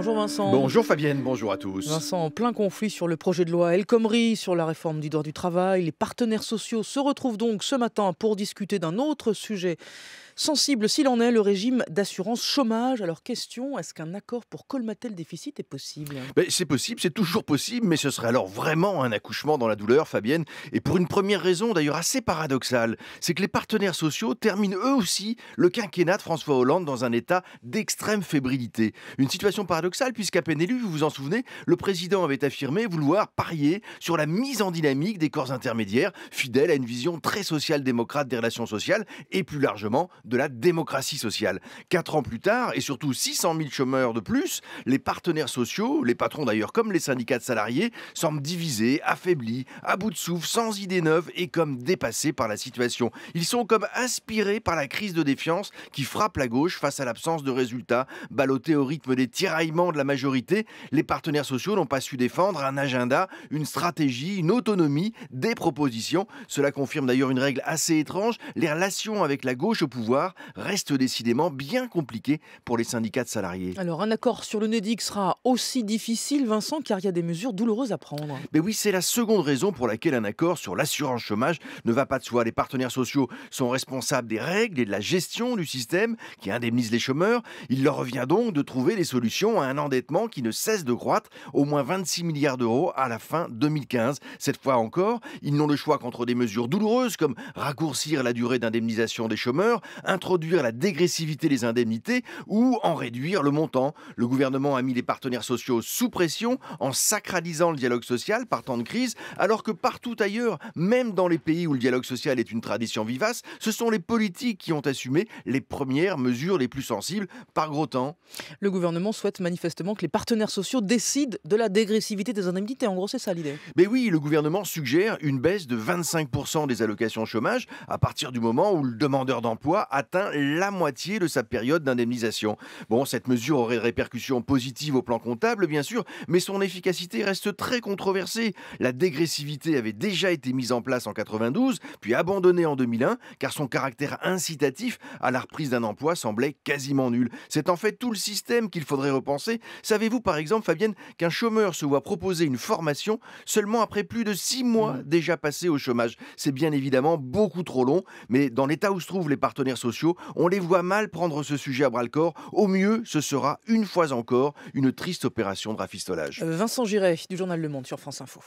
Bonjour Vincent. Bonjour Fabienne, bonjour à tous. Vincent, en plein conflit sur le projet de loi El Khomri, sur la réforme du droit du travail, les partenaires sociaux se retrouvent donc ce matin pour discuter d'un autre sujet sensible s'il en est, le régime d'assurance chômage. Alors question, est-ce qu'un accord pour colmater le déficit est possible? C'est possible, c'est toujours possible, mais ce serait alors vraiment un accouchement dans la douleur, Fabienne. Et pour une première raison, d'ailleurs assez paradoxale, c'est que les partenaires sociaux terminent eux aussi le quinquennat de François Hollande dans un état d'extrême fébrilité. Une situation paradoxale puisqu'à peine élu, vous vous en souvenez, le président avait affirmé vouloir parier sur la mise en dynamique des corps intermédiaires, fidèles à une vision très social-démocrate des relations sociales et plus largement de la démocratie sociale. 4 ans plus tard, et surtout 600 000 chômeurs de plus, les partenaires sociaux, les patrons d'ailleurs comme les syndicats de salariés, semblent divisés, affaiblis, à bout de souffle, sans idées neuves et comme dépassés par la situation. Ils sont comme inspirés par la crise de défiance qui frappe la gauche face à l'absence de résultats. Ballottés au rythme des tiraillements de la majorité, les partenaires sociaux n'ont pas su défendre un agenda, une stratégie, une autonomie, des propositions. Cela confirme d'ailleurs une règle assez étrange, les relations avec la gauche au pouvoir restent décidément bien compliquées pour les syndicats de salariés. Alors un accord sur le NEDIC sera aussi difficile, Vincent, car il y a des mesures douloureuses à prendre. Mais oui, c'est la seconde raison pour laquelle un accord sur l'assurance chômage ne va pas de soi. Les partenaires sociaux sont responsables des règles et de la gestion du système qui indemnise les chômeurs. Il leur revient donc de trouver des solutions à un endettement qui ne cesse de croître, au moins 26 milliards d'euros à la fin 2015. Cette fois encore, ils n'ont le choix qu'entre des mesures douloureuses comme raccourcir la durée d'indemnisation des chômeurs, introduire la dégressivité des indemnités ou en réduire le montant. Le gouvernement a mis les partenaires sociaux sous pression en sacralisant le dialogue social par temps de crise, alors que partout ailleurs, même dans les pays où le dialogue social est une tradition vivace, ce sont les politiques qui ont assumé les premières mesures les plus sensibles par gros temps. Le gouvernement souhaite manifestement que les partenaires sociaux décident de la dégressivité des indemnités. En gros, c'est ça l'idée. Mais oui, le gouvernement suggère une baisse de 25% des allocations chômage à partir du moment où le demandeur d'emploi atteint la moitié de sa période d'indemnisation. Bon, cette mesure aurait des répercussions positives au plan comptable, bien sûr, mais son efficacité reste très controversée. La dégressivité avait déjà été mise en place en 92, puis abandonnée en 2001, car son caractère incitatif à la reprise d'un emploi semblait quasiment nul. C'est en fait tout le système qu'il faudrait repenser. Savez-vous par exemple, Fabienne, qu'un chômeur se voit proposer une formation seulement après plus de 6 mois déjà passés au chômage? C'est bien évidemment beaucoup trop long, mais dans l'état où se trouvent les partenaires sociaux, on les voit mal prendre ce sujet à bras-le-corps. Au mieux, ce sera une fois encore une triste opération de rafistolage. Vincent Giret du journal Le Monde sur France Info.